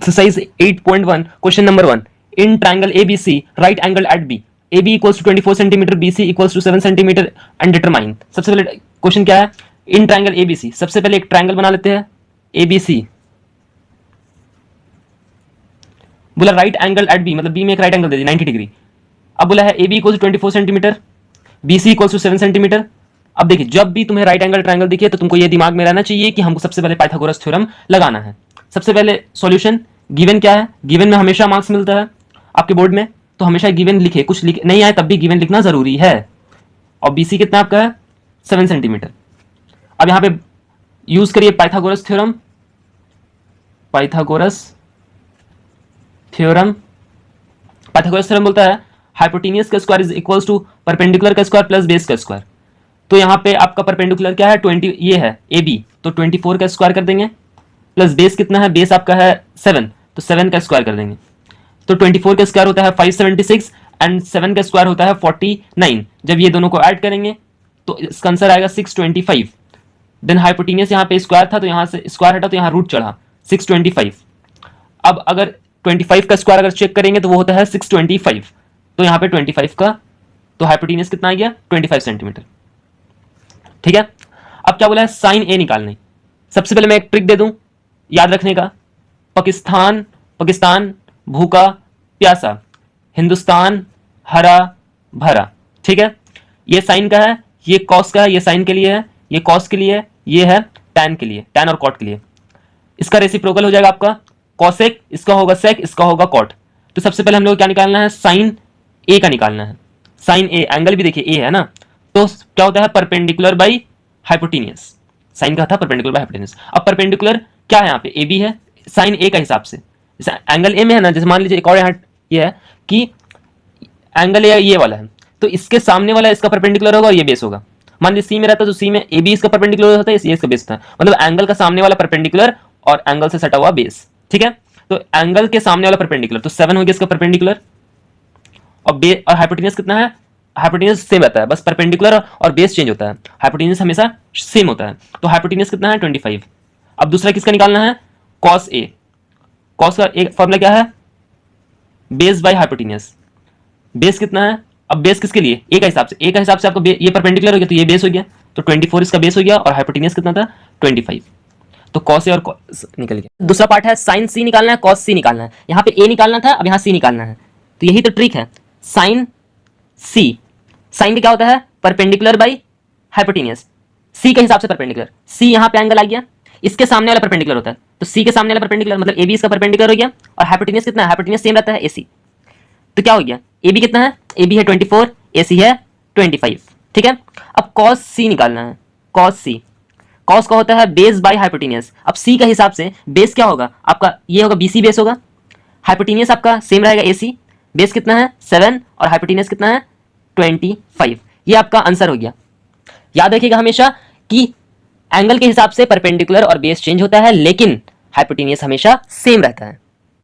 Exercise 8.1 question number 1 in triangle ABC right angle at B AB equals to 24 centimetre BC equals to 7 centimetre and determine. सबसे पहले question क्या है, इन triangle ABC। सबसे पहले एक triangle बना लेते हैं ABC, बोला राइट एंगल एट B, मतलब B में एक राइट एंगल दे दी 90 डिग्री। अब बोला है AB equals to 24 centimetre BC equals to 7 centimetre. अब देखिए जब भी तुम्हें राइट एंगल ट्रायंगल दिखे तो तुमको ये दिमाग में रहना चाहिए कि हमको सबसे पहले पाइथागोरस थ्योरम लगाना है। सबसे पहले सॉल्यूशन, गिवन क्या है, गिवन में हमेशा मार्क्स मिलता है आपके बोर्ड में, तो हमेशा गिवन लिखे, कुछ लिख नहीं आए तब भी गिवन लिखना जरूरी है। और BC कितना आपका है 7 सेंटीमीटर। अब यहाँ पे यूज करिए Pythagoras theorem, Pythagoras theorem. Pythagoras theorem बोलता है हाइपोटेन्यूस का square is equals to perpendicular का स्क्वायर प्लस बेस का स्क्वायर। तो यहाँ पे आपका परपेंडिकुलर क्या है 20, ये है AB, तो 24 का स्क्वायर कर देंगे, प्लस बेस कितना है, बेस आपका है 7, तो 7 का स्क्वायर कर देंगे। तो 24 का स्क्वायर होता है 576 एंड 7 का स्क्वायर होता है 49। जब ये दोनों को ऐड करेंगे तो इसका आंसर आएगा 625। देन हाइपोटेन्यूस यहाँ पे स्क्वायर था तो यहाँ से स्क्वायर हटा तो यहाँ रूट चढ़ा 625। अब अगर 25 का स्क्वायर अगर चेक करेंगे तो वो होता है 625, तो यहाँ पे 25 का, तो हाइपोटेन्यूस कितना आ गया 25 सेंटीमीटर। ठीक है, अब क्या बोला है साइन ए निकालना है। सबसे पहले मैं एक ट्रिक दे दूं याद रखने का, पाकिस्तान भूखा प्यासा, हिंदुस्तान हरा भरा। ठीक है, ये साइन का है, ये कॉस का है, ये साइन के लिए है, ये कॉस के लिए है, ये है टैन के लिए, टैन और कॉट के लिए। इसका रेसिप्रोकल हो जाएगा आपका कॉसेक, इसका होगा सेक, इसका होगा कॉट। तो सबसे पहले हम लोग क्या निकालना है, साइन ए का निकालना है। साइन ए, एंगल भी देखिए ए है ना, तो क्या होता है परपेंडिकुलर बाई हाइपोटेन्यूस। साइन का था परपेंडिकुलर बाई हाइपोटेन्यूस। अब परपेंडिकुलर क्या है यहाँ पे AB है, साइन ए का हिसाब से एंगल ए में है ना, जैसे मान लीजिए एक और यहाँ ये है कि एंगल ए ये वाला है, तो इसके सामने वाला इसका परपेंडिकुलर होगा और ये बेस होगा। मान लीजिए C में रहता है तो C में AB इसका परपेंडिकुलर होता है, ये इसका बेस था, मतलब एंगल का सामने वाला परपेंडिकुलर और एंगल से सटा हुआ बेस। ठीक है, तो एंगल के सामने वाला परपेंडिकुलर, तो 7 हो गया इसका परपेंडिकुलर, और हाइपोटेन्यूस कितना है, हाइपोटेन्यूस सेम रहता है, बस परपेंडिकुलर और बेस चेंज होता है, हाइपोटेन्यूस हमेशा सेम होता है। तो हाइपोटेन्यूस कितना है 25। अब दूसरा किसका निकालना है, कॉस ए। कॉस का एक फॉर्मूला क्या है, बेस बाय हाइपोटेन्यूस। बेस कितना है, अब बेस किसके लिए, ए का हिसाब से, ए का हिसाब से आपको ये परपेंडिकुलर हो गया तो ये बेस हो गया, तो 24 इसका बेस हो गया, और हाइपोटेन्यूस कितना था 25। तो कॉस ए और कॉस निकल गया। दूसरा पार्ट है साइन C निकालना है, कॉस C निकालना है। यहाँ पे A निकालना था, अब यहाँ C निकालना है, तो यही तो ट्रिक है। साइन C, साइन का क्या होता है परपेंडिकुलर बाई हाइपोटेन्यूस, C के हिसाब से परपेंडिकुलर। C यहाँ पे एंगल आ गया, इसके सामने वाला परपेंडिकुलर होता है, तो C के सामने वाला परपेंडिकुलर मतलब AB इसका परपेंडिकुलर हो गया, और हाइपोटेन्यूस कितना है, हाइपोटेन्यूस सेम रहता है AC। तो क्या हो गया, AB कितना है, AB है 24, AC है 25। ठीक है, अब cos C निकालना है, cos C, cos का होता है बेस बाय हाइपोटेन्यूस। अब C का हिसाब से बेस क्या होगा आपका, ये होगा BC बेस होगा, हाइपोटेन्यूस आपका सेम रहेगा AC, बेस कितना है 7 और हाइपोटेन्यूस कितना है 25। ये आपका आंसर हो गया। याद रखिएगा हमेशा कि एंगल के हिसाब से परपेंडिकुलर और बेस चेंज होता है, लेकिन हाइपोटेन्यूस हमेशा सेम रहता है।